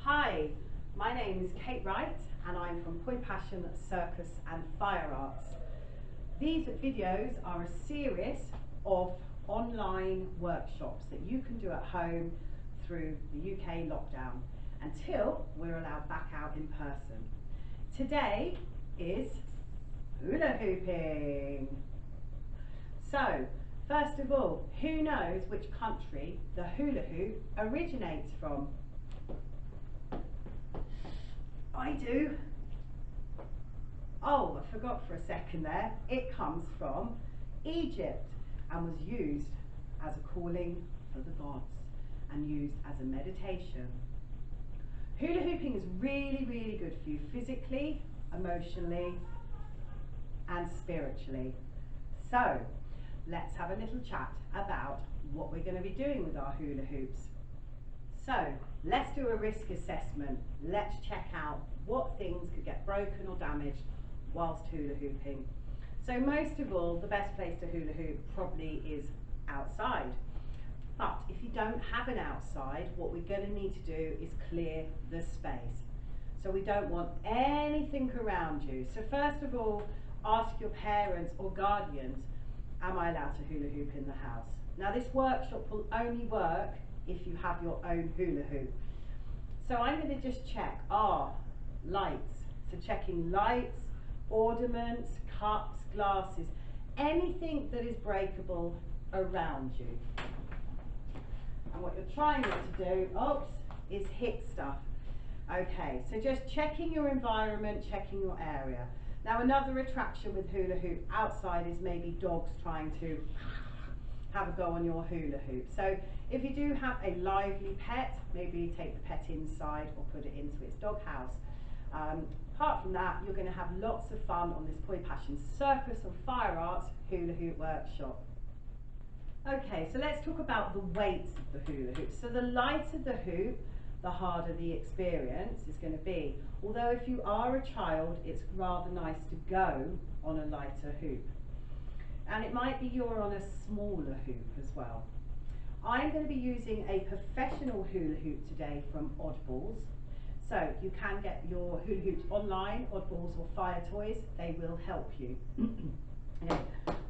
Hi, my name is Kate Wright and I'm from Poi Passion Circus and Fire Arts. These videos are a series of online workshops that you can do at home through the UK lockdown until we're allowed back out in person. Today is hula hooping. So, first of all, who knows which country the hula hoop originates from? I do. Oh, I forgot for a second there. It comes from Egypt and was used as a calling for the gods and used as a meditation. Hula hooping is really, really good for you physically, emotionally, and spiritually. So, let's have a little chat about what we're going to be doing with our hula hoops. So, let's do a risk assessment. Let's check out what things could get broken or damaged whilst hula hooping. So most of all, the best place to hula hoop probably is outside. But if you don't have an outside, what we're going to need to do is clear the space. So we don't want anything around you. So first of all, ask your parents or guardians, am I allowed to hula hoop in the house? Now this workshop will only work if you have your own hula hoop. So I'm going to just check lights. So checking lights, ornaments, cups, glasses, anything that is breakable around you. And what you're trying not to do, is hit stuff. Okay, so just checking your environment, checking your area. Now another attraction with hula hoop outside is maybe dogs trying to have a go on your hula hoop. So if you do have a lively pet, maybe take the pet inside or put it into its doghouse. Apart from that, you're going to have lots of fun on this Poi Passion Circus and Fire Arts hula hoop workshop. Okay, so let's talk about the weights of the hula hoop. So the lighter the hoop, the harder the experience is going to be. Although if you are a child, it's rather nice to go on a lighter hoop. And it might be you're on a smaller hoop as well. I'm going to be using a professional hula hoop today from Oddballs. So you can get your hula hoops online, Oddballs or Fire Toys, they will help you. Okay.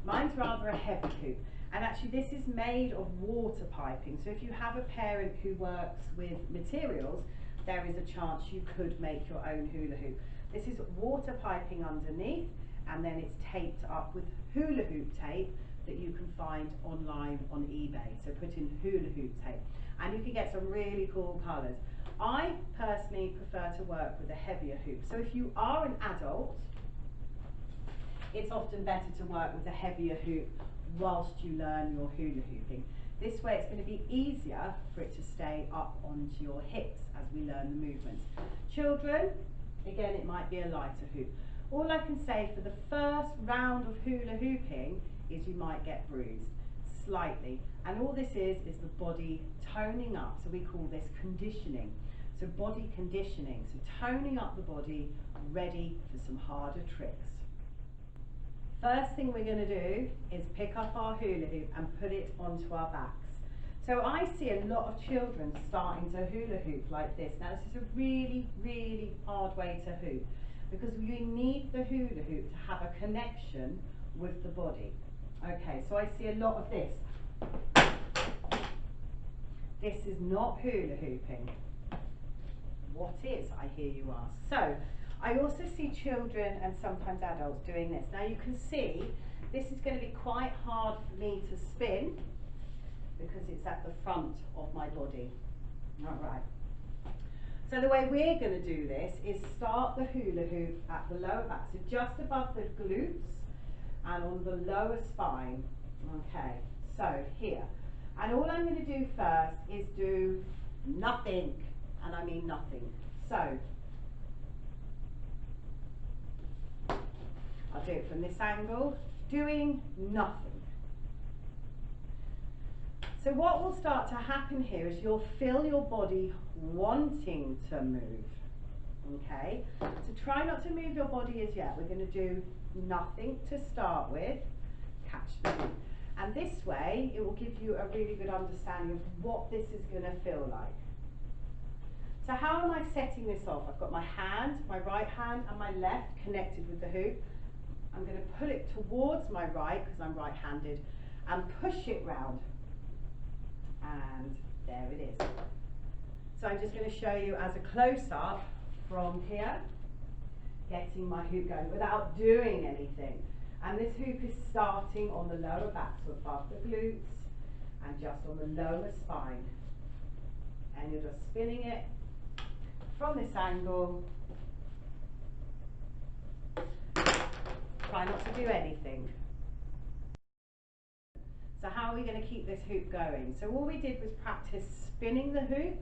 Mine's rather a heavy hoop. And actually this is made of water piping. So if you have a parent who works with materials, there is a chance you could make your own hula hoop. This is water piping underneath, and then it's taped up with hula hoop tape that you can find online on eBay. So put in hula hoop tape and you can get some really cool colours. I personally prefer to work with a heavier hoop. So if you are an adult, it's often better to work with a heavier hoop whilst you learn your hula hooping. This way it's going to be easier for it to stay up onto your hips as we learn the movements. Children, again, it might be a lighter hoop. All I can say for the first round of hula hooping is you might get bruised slightly, and all this is the body toning up. So we call this conditioning. So body conditioning, so toning up the body, ready for some harder tricks. First thing we're going to do is pick up our hula hoop and put it onto our backs. So I see a lot of children starting to hula hoop like this. Now this is a really, really hard way to hoop, because you need the hula hoop to have a connection with the body. Okay, so I see a lot of this. This is not hula hooping. What is, I hear you ask? So, I also see children and sometimes adults doing this. Now you can see this is going to be quite hard for me to spin because it's at the front of my body. Alright. So the way we're going to do this is start the hula hoop at the lower back, so just above the glutes and on the lower spine. Okay, so here. And all I'm going to do first is do nothing, and I mean nothing. So, I'll do it from this angle, doing nothing. So what will start to happen here is you'll feel your body wanting to move. Okay, so try not to move your body as yet. We're going to do nothing to start with, catch the hoop. And this way, it will give you a really good understanding of what this is going to feel like. So how am I setting this off? I've got my hand, my right hand and my left connected with the hoop. I'm going to pull it towards my right because I'm right-handed and push it round. And there it is. So I'm just going to show you as a close-up from here, getting my hoop going without doing anything. And this hoop is starting on the lower back, so above the glutes and just on the lower spine. And you're just spinning it from this angle. Try not to do anything. So how are we going to keep this hoop going? So all we did was practice spinning the hoop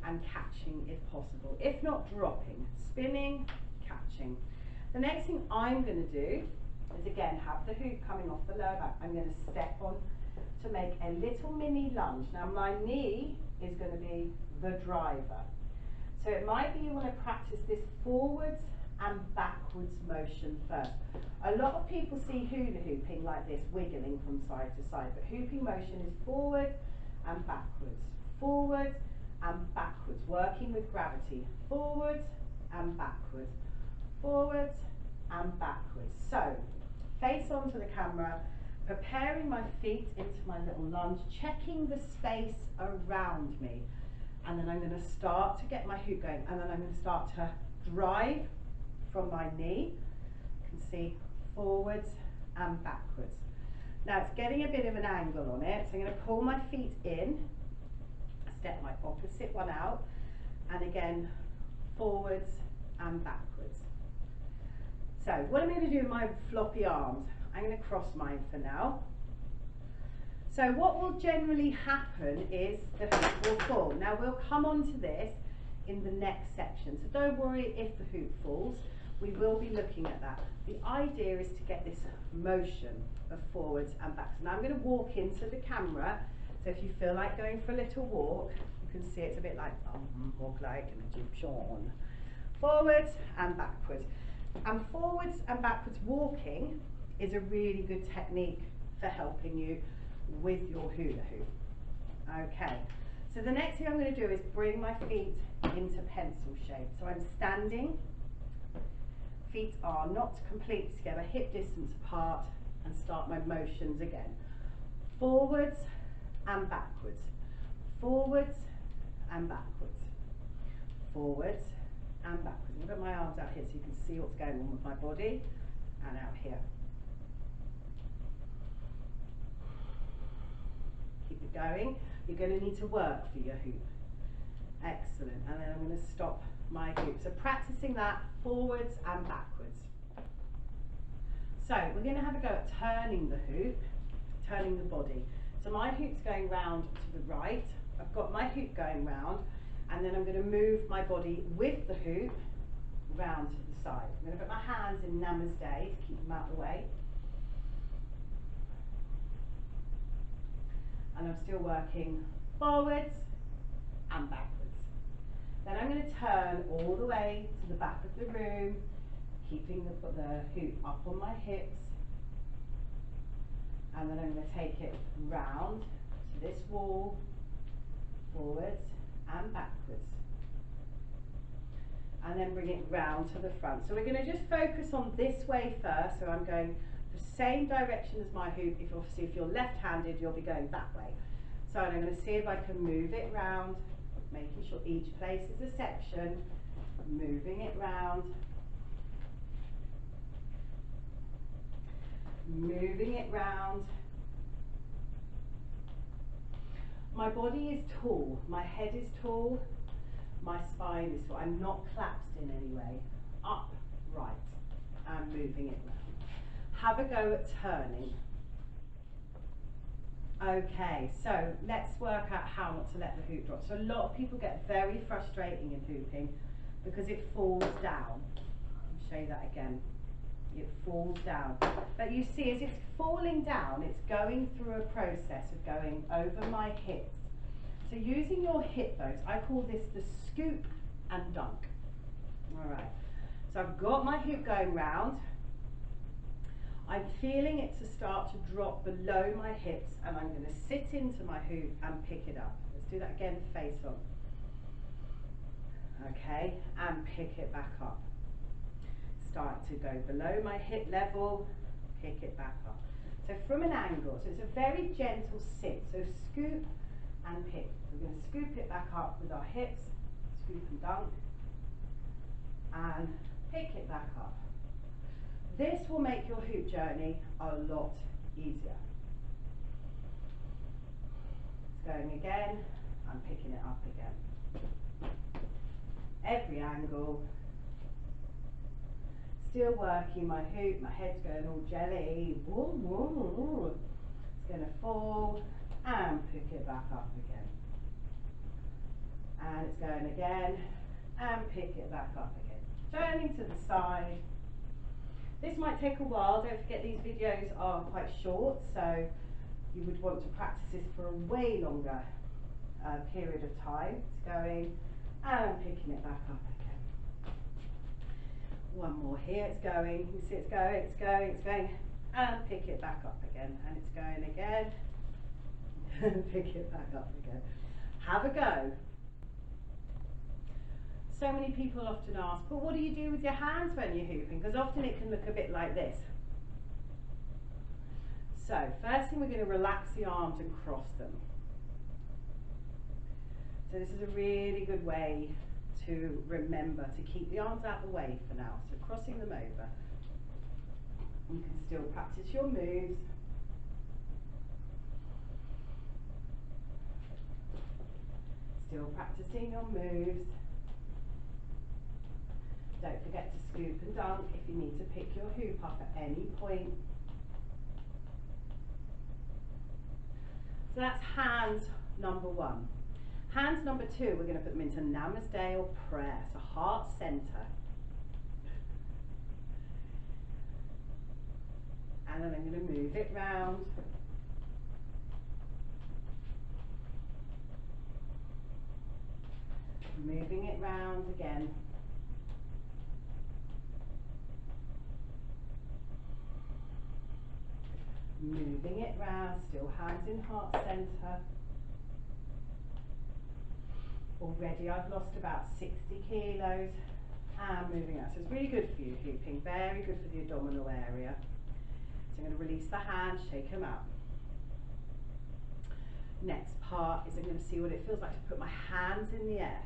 and catching if possible. If not, dropping. Spinning, catching. The next thing I'm going to do is again have the hoop coming off the lower back. I'm going to step on to make a little mini lunge. Now my knee is going to be the driver. So it might be you want to practice this forwards and backwards motion first. A lot of people see hula hooping like this, wiggling from side to side, but hooping motion is forward and backwards, forward and backwards, working with gravity, forwards and backwards, forwards and backwards. So, face onto the camera, preparing my feet into my little lunge, checking the space around me, and then I'm going to start to get my hoop going, and then I'm going to start to drive from my knee. You can see forwards and backwards. Now it's getting a bit of an angle on it, so I'm going to pull my feet in, step my opposite one out, and again forwards and backwards. So what I'm going to do with my floppy arms, I'm going to cross mine for now. So what will generally happen is the hoop will fall. Now we'll come on to this in the next section, so don't worry if the hoop falls. We will be looking at that. The idea is to get this motion of forwards and backs. Now I'm going to walk into the camera, so if you feel like going for a little walk, you can see it's a bit like, walk like an Egyptian. Forwards and backwards. And forwards and backwards walking is a really good technique for helping you with your hula hoop. Okay, so the next thing I'm going to do is bring my feet into pencil shape. So I'm standing, feet are not completely together, hip distance apart, and start my motions again. Forwards and backwards, forwards and backwards, forwards and backwards. I'm going to put my arms out here so you can see what's going on with my body, and out here. Keep it going. You're going to need to work for your hoop. Excellent. And then I'm going to stop my hoop. So practicing that forwards and backwards. So we're going to have a go at turning the hoop, turning the body. So my hoop's going round to the right. I've got my hoop going round, and then I'm going to move my body with the hoop round to the side. I'm going to put my hands in Namaste to keep them out of the way. And I'm still working forwards and backwards. Then I'm going to turn all the way to the back of the room, keeping the hoop up on my hips. And then I'm going to take it round to this wall, forwards and backwards. And then bring it round to the front. So we're going to just focus on this way first. So I'm going the same direction as my hoop. If you're left-handed, you'll be going that way. So I'm going to see if I can move it round, making sure each place is a section, moving it round, moving it round. My body is tall, my head is tall, my spine is tall. I'm not collapsed in any way. Up, right, and moving it round. Have a go at turning. Okay, so let's work out how not to let the hoop drop. So a lot of people get very frustrating in hooping because it falls down. I'll show you that again. It falls down. But you see, as it's falling down, it's going through a process of going over my hips. So using your hip bones, I call this the scoop and dunk. All right, so I've got my hoop going round. I'm feeling it to start to drop below my hips, and I'm going to sit into my hoop and pick it up. Let's do that again, face on. okay, and pick it back up. Start to go below my hip level, pick it back up. So from an angle, so it's a very gentle sit, so scoop and pick. So we're going to scoop it back up with our hips, scoop and dunk, and pick it back up. This will make your hoop journey a lot easier. It's going again, I'm picking it up again. Every angle. Still working my hoop, my head's going all jelly. Woo, woo, woo. It's going to fall and pick it back up again. And it's going again and pick it back up again. Turning to the side. This might take a while. Don't forget these videos are quite short, so you would want to practice this for a way longer period of time. It's going and picking it back up again. One more here, it's going, you see it's going, and pick it back up again, and it's going again, and pick it back up again. Have a go. So many people often ask, but what do you do with your hands when you're hooping? Because often it can look a bit like this. So, first thing, we're going to relax the arms and cross them. So this is a really good way to remember to keep the arms out of the way for now. So crossing them over. You can still practice your moves. Still practicing your moves. Don't forget to scoop and dunk if you need to pick your hoop up at any point. So that's hands number one. Hands number two, we're going to put them into Namaste or prayer, so heart center. And then I'm going to move it round. Moving it round again. Moving it round, still hands in heart center. Already I've lost about 60 kilos and moving out. So it's really good for you hooping, very good for the abdominal area. So I'm going to release the hands, shake them out. Next part is I'm going to see what it feels like to put my hands in the air.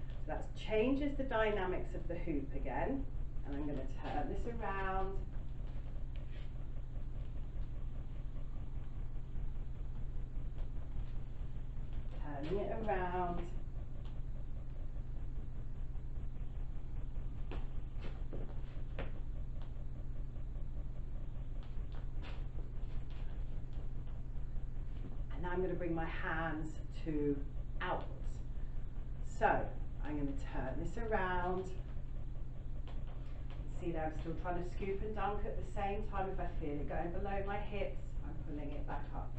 So that changes the dynamics of the hoop again. And I'm going to turn this around. Turning it around. And now I'm going to bring my hands to outwards. So I'm going to turn this around. See there, I'm still trying to scoop and dunk at the same time. If I feel it going below my hips, I'm pulling it back up.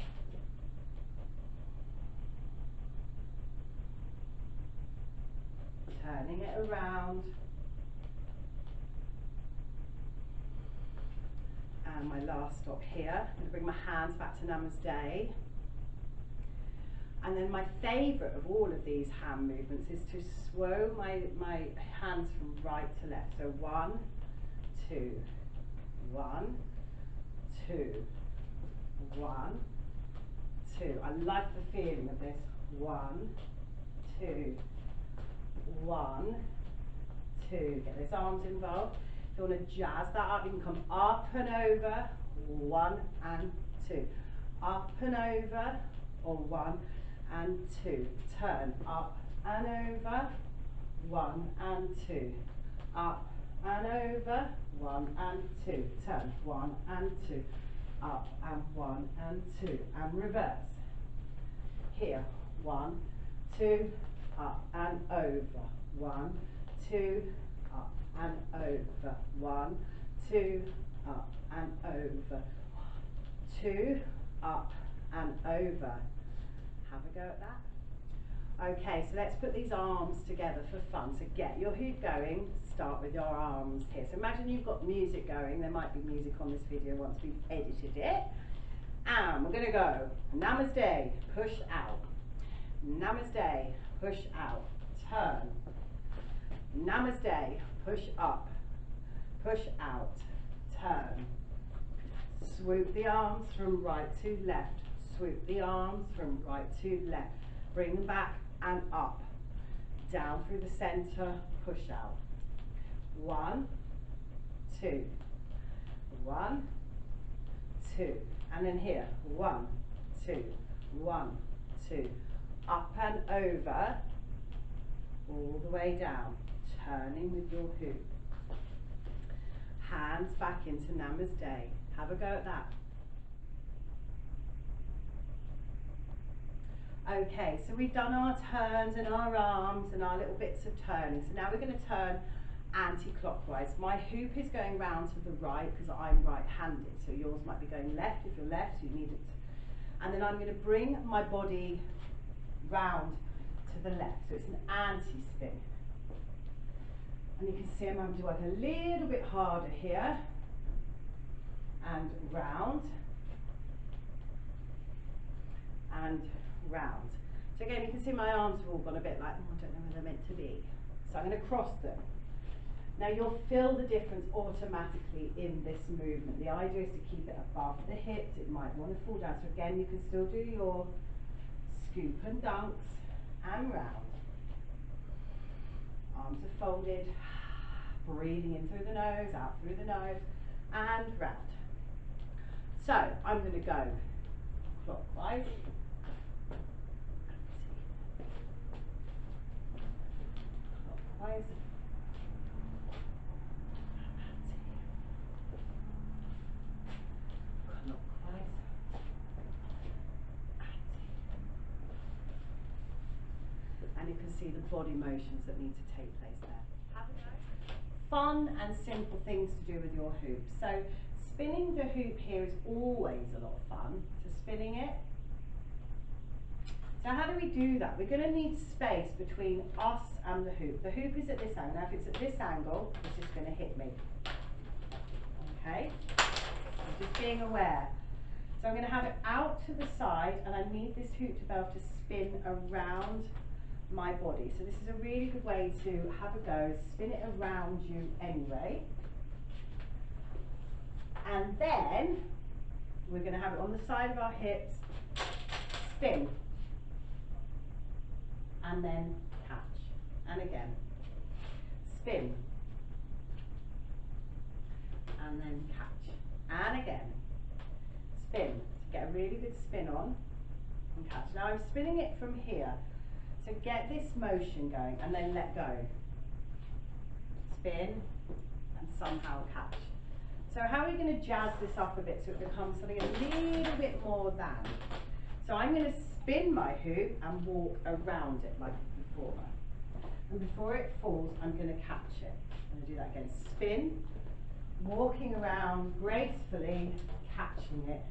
Turning it around. And my last stop here, I'm going to bring my hands back to Namaste. And then my favourite of all of these hand movements is to swirl my hands from right to left. So 1, 2, 1, 2, 1, 2. I love the feeling of this. 1, 2, 1, 2. Get those arms involved. If you want to jazz that up, you can come up and over. 1 and 2. Up and over, or 1 and 2. Turn up and over. 1 and 2. Up and over. 1 and 2. Turn 1 and 2. Up and 1 and 2. And reverse. Here. 1, 2. Up and over. 1, 2. Up and over. 1, 2. Up and over. 2. Up and over. Have a go at that. Okay, so let's put these arms together for fun. So get your hoop going, start with your arms here. So imagine you've got music going. There might be music on this video once we've edited it. And we're going to go Namaste, push out. Namaste, push out. Turn. Namaste. Push up, push out, turn. Swoop the arms from right to left. Swoop the arms from right to left. Bring them back and up. Down through the center, push out. 1, 2. 1, 2. And then here, 1, 2. 1, 2. Up and over, all the way down. Turning with your hoop. Hands back into Namaste. Have a go at that. Okay, so we've done our turns and our arms and our little bits of turning. So now we're going to turn anti-clockwise. My hoop is going round to the right because I'm right-handed. So yours might be going left if you're left, so you need it. And then I'm going to bring my body round to the left. So it's an anti-spin. And you can see I'm having to work a little bit harder here. And round. And round. So again, you can see my arms have all gone a bit like, oh, I don't know where they're meant to be. So I'm going to cross them. Now you'll feel the difference automatically in this movement. The idea is to keep it above the hips. It might want to fall down. So again, you can still do your scoop and dunks and round. Arms are folded. Breathing in through the nose, out through the nose, and round. So I'm going to go clockwise. Clockwise. Clockwise. And you can see the body motions that need to take place there. Have a go. Fun and simple things to do with your hoop. So spinning the hoop here is always a lot of fun. So spinning it. So how do we do that? We're going to need space between us and the hoop. The hoop is at this angle. Now if it's at this angle, it's just going to hit me. Okay? I'm just being aware. So I'm going to have it out to the side and I need this hoop to be able to spin around my body. So this is a really good way to have a go, spin it around you anyway. And then we're going to have it on the side of our hips, spin, and then catch. And again, spin, and then catch. And again, spin. So get a really good spin on and catch. Now I'm spinning it from here. So get this motion going and then let go. Spin and somehow catch. So how are we going to jazz this up a bit so it becomes something a little bit more than? So I'm going to spin my hoop and walk around it like before. And before it falls, I'm going to catch it. I'm going to do that again. Spin, walking around gracefully, catching it,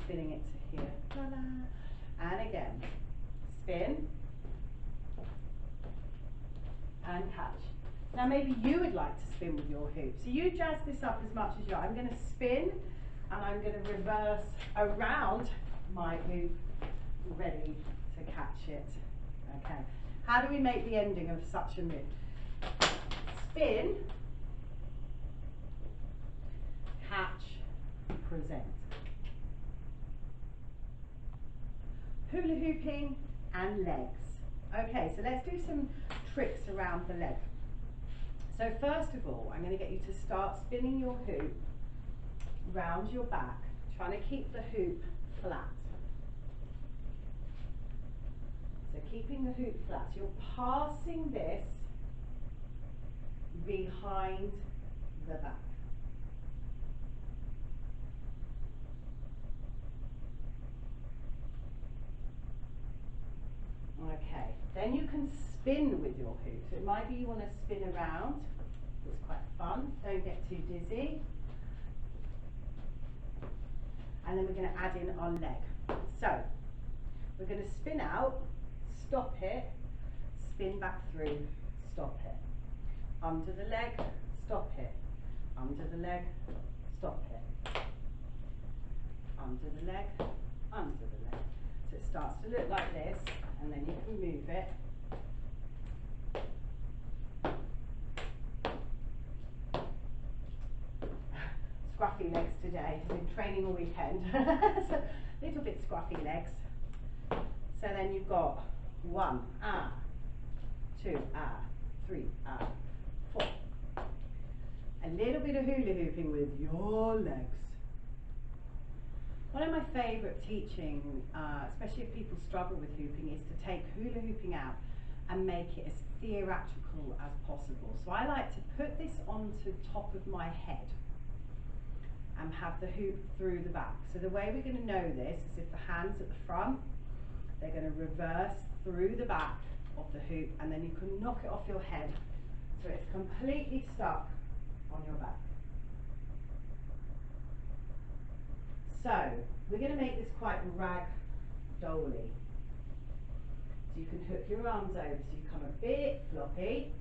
spinning it to here. Ta-da. And again, spin, and catch. Now maybe you would like to spin with your hoop. So you jazz this up as much as you like. I'm going to spin and I'm going to reverse around my hoop, ready to catch it. Okay. How do we make the ending of such a move? Spin, catch, present. Hula hooping and legs. Okay, so let's do some tricks around the leg. So first of all, I'm going to get you to start spinning your hoop round your back, trying to keep the hoop flat. So keeping the hoop flat. So you're passing this behind the back. Okay, then you can spin with your hoop. So it might be you want to spin around. It's quite fun. Don't get too dizzy. And then we're going to add in our leg. So we're going to spin out, stop it, spin back through, stop it. Under the leg, stop it. Under the leg, stop it. Under the leg, under the leg. So it starts to look like this, and then you can move it. scruffy legs today. I've been training all weekend. So, little bit scruffy legs. So then you've got 1, 2, 3, 4. A little bit of hula hooping with your legs. One of my favourite teaching, especially if people struggle with hooping, is to take hula hooping out and make it as theatrical as possible. So I like to put this onto top of my head and have the hoop through the back. So the way we're going to know this is if the hands at the front, they're going to reverse through the back of the hoop, and then you can knock it off your head so it's completely stuck on your back. So we're going to make this quite rag-dolly. So you can hook your arms over so you come a bit floppy.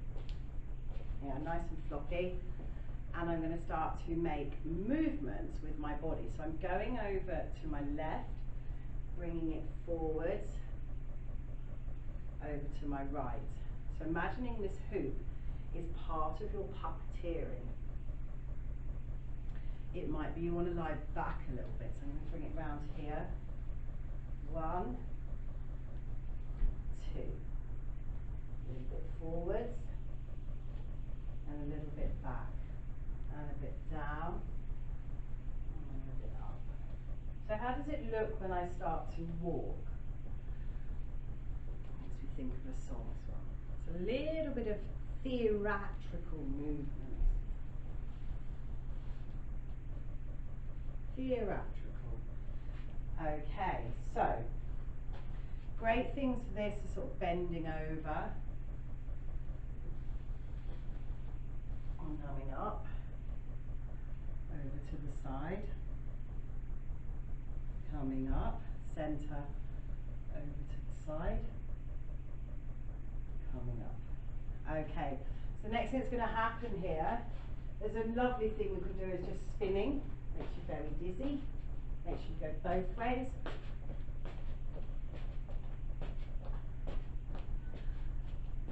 Yeah, nice and floppy. And I'm going to start to make movements with my body. So I'm going over to my left, bringing it forwards, over to my right. So imagining this hoop is part of your puppeteering. It might be you want to lie back a little bit, so I'm going to bring it round here. 1, 2. A little bit forwards, and a little bit back, and a bit down, and a bit up. So how does it look when I start to walk? Makes me think of a song as well. It's a little bit of theatrical movement. Theatrical. Okay, so great things for this are sort of bending over and coming up, over to the side, coming up, center, over to the side, coming up. Okay, so next thing that's going to happen here, there's a lovely thing we can do is just spinning. Makes you very dizzy. Makes you go both ways.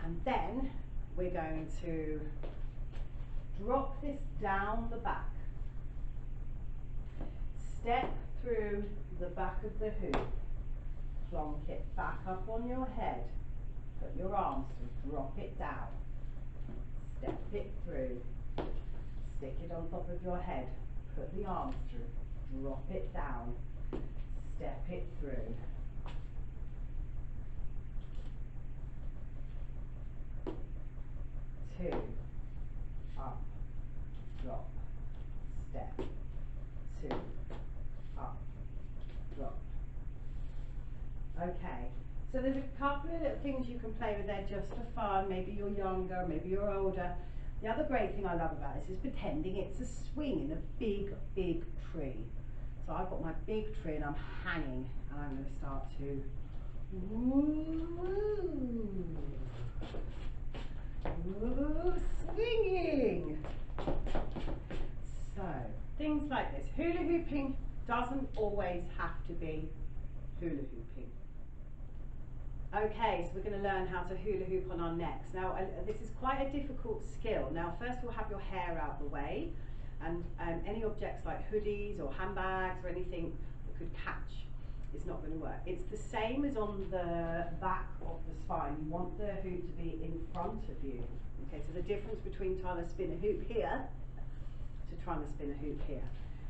And then we're going to drop this down the back. Step through the back of the hoop. Plonk it back up on your head. Put your arms through. Drop it down. Step it through. Stick it on top of your head. Put the arms through, drop it down, step it through. Two, up, drop, step, 2, up, drop. Okay, so there's a couple of little things you can play with there just for fun. Maybe you're younger, maybe you're older. The other great thing I love about this is pretending it's a swing in a big, big tree. So I've got my big tree and I'm hanging, and I'm going to start to swinging. So things like this. Hula hooping doesn't always have to be hula hooping. Okay, so we're going to learn how to hula hoop on our necks. Now, this is quite a difficult skill. Now, first we'll have your hair out the way, and any objects like hoodies or handbags or anything that could catch is not going to work. It's the same as on the back of the spine. You want the hoop to be in front of you. Okay, so the difference between trying to spin a hoop here to trying to spin a hoop here.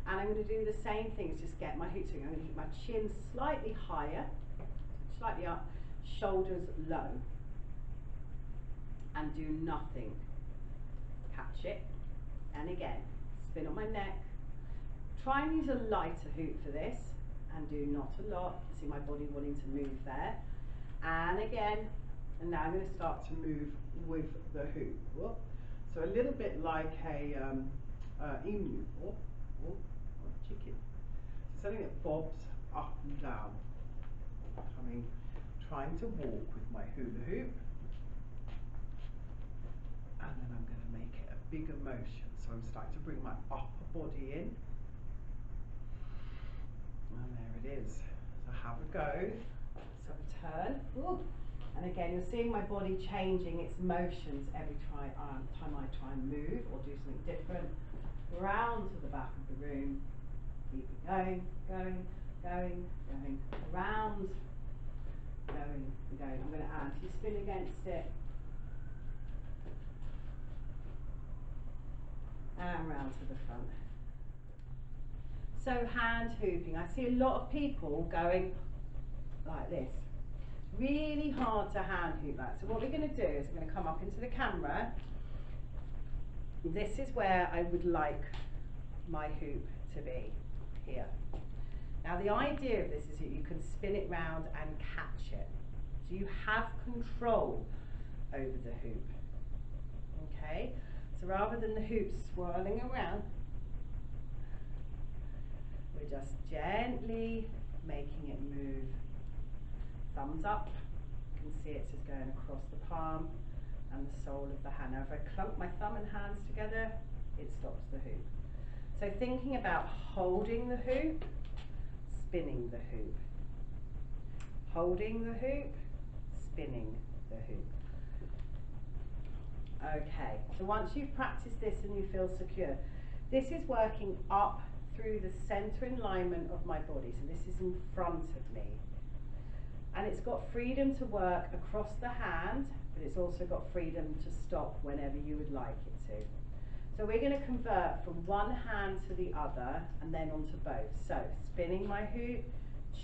And I'm going to do the same thing, is just get my hoop swing. I'm going to keep my chin slightly higher, slightly up, shoulders low, and do nothing. Catch it, and again, spin on my neck. Try and use a lighter hoop for this, and do not a lot. You see my body wanting to move there. And again, and now I'm going to start to move with the hoop. Whoop. So a little bit like a emu, or chicken. So something that bobs up and down. Trying to walk with my hula hoop, and then I'm going to make it a bigger motion. So I'm starting to bring my upper body in, and there it is. So have a go. So turn. Ooh. And again, you're seeing my body changing its motions every time I try and move or do something different. round to the back of the room. Keep it going, going, going, going, around, going, going. I'm going to anti-spin against it. And round to the front. So hand hooping. I see a lot of people going like this. Really hard to hand hoop that. So what we're going to do is we're going to come up into the camera. This is where I would like my hoop to be, here. Now the idea of this is that you can spin it round and catch it. So you have control over the hoop. Okay? So rather than the hoop swirling around, we're just gently making it move. Thumbs up. You can see it's just going across the palm and the sole of the hand. Now if I clunk my thumb and hands together, it stops the hoop. So thinking about holding the hoop, spinning the hoop. Holding the hoop, spinning the hoop. Okay, so once you've practiced this and you feel secure, this is working up through the center alignment of my body. So this is in front of me. And it's got freedom to work across the hand, but it's also got freedom to stop whenever you would like it to. So we're going to convert from one hand to the other and then onto both. So spinning my hoop,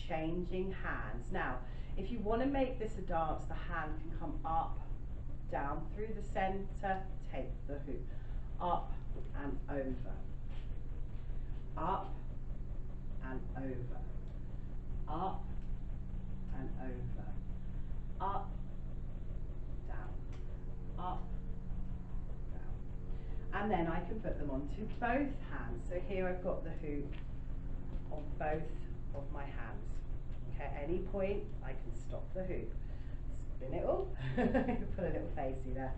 changing hands. Now, if you want to make this a dance, the hand can come up, down through the center, take the hoop, up and over, up and over, up and over, up, down, up, down. And then I can put them onto both hands. So here I've got the hoop on both of my hands. Okay, at any point I can stop the hoop, spin it all, put a little facey there.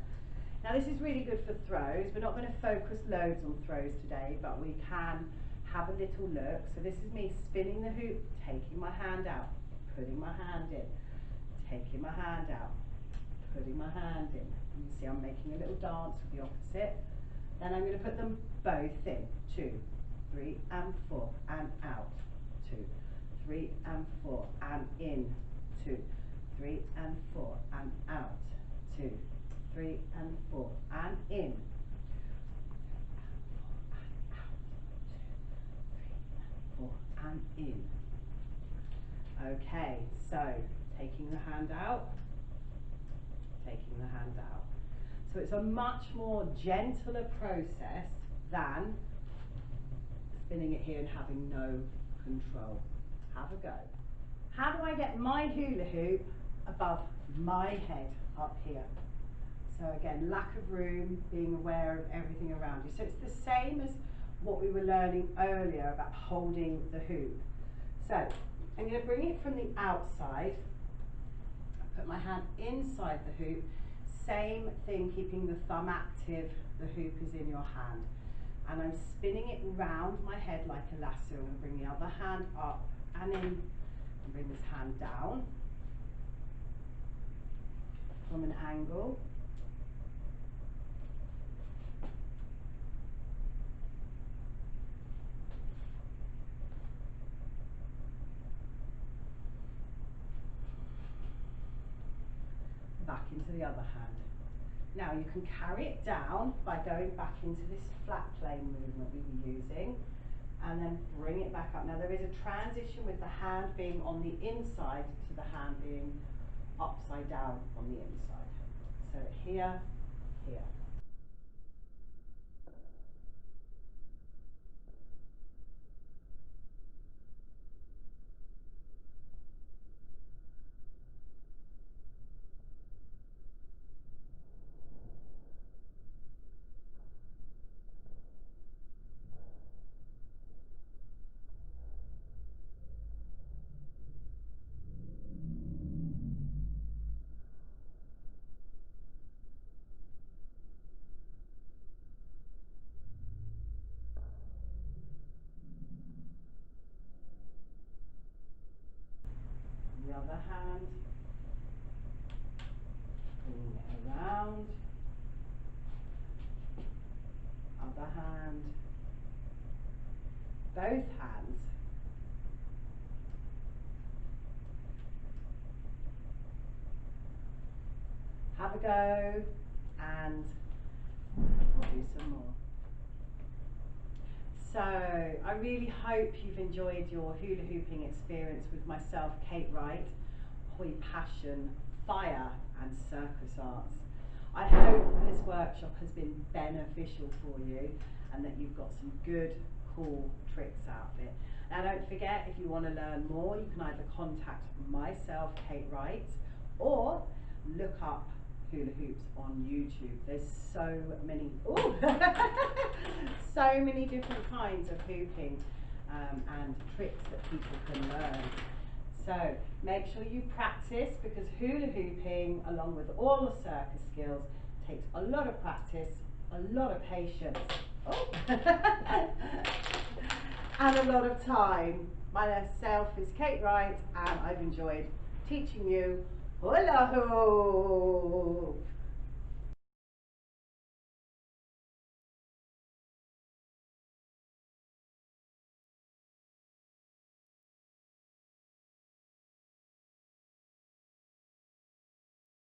Now this is really good for throws. We're not going to focus loads on throws today, but we can have a little look. So this is me spinning the hoop, taking my hand out, putting my hand in, taking my hand out, putting my hand in. You see I'm making a little dance with the opposite. Then I'm going to put them both in. 2, 3 and 4 and out. 2, 3 and 4 and in. 2, 3 and 4 and out. 2, 3 and 4 and in. 4 and in. Okay, so taking the hand out, taking the hand out. So it's a much more gentler process than spinning it here and having no control. Have a go. How do I get my hula hoop above my head up here? So again, lack of room, being aware of everything around you. So it's the same as what we were learning earlier about holding the hoop. So I'm going to bring it from the outside, put my hand inside the hoop, same thing, keeping the thumb active, the hoop is in your hand. And I'm spinning it round my head like a lasso. I'm going to bring the other hand up and in, and bring this hand down from an angle. Back into the other hand. Now you can carry it down by going back into this flat plane movement we were using, and then bring it back up. Now there is a transition with the hand being on the inside to the hand being upside down on the inside. So here, here. The other hand, bringing it around, other hand, have a go and do some more. So I really hope you've enjoyed your hula hooping experience with myself, Kate Wright, Poi Passion, Fire and Circus Arts. I hope that this workshop has been beneficial for you and that you've got some good, cool tricks out of it. Now don't forget, if you want to learn more, you can either contact myself, Kate Wright, or look up hula hoops on YouTube. There's so many, so many different kinds of hooping and tricks that people can learn. So make sure you practice, because hula hooping, along with all the circus skills, takes a lot of practice, a lot of patience, and a lot of time. Myself is Kate Wright, and I've enjoyed teaching you hula hoop.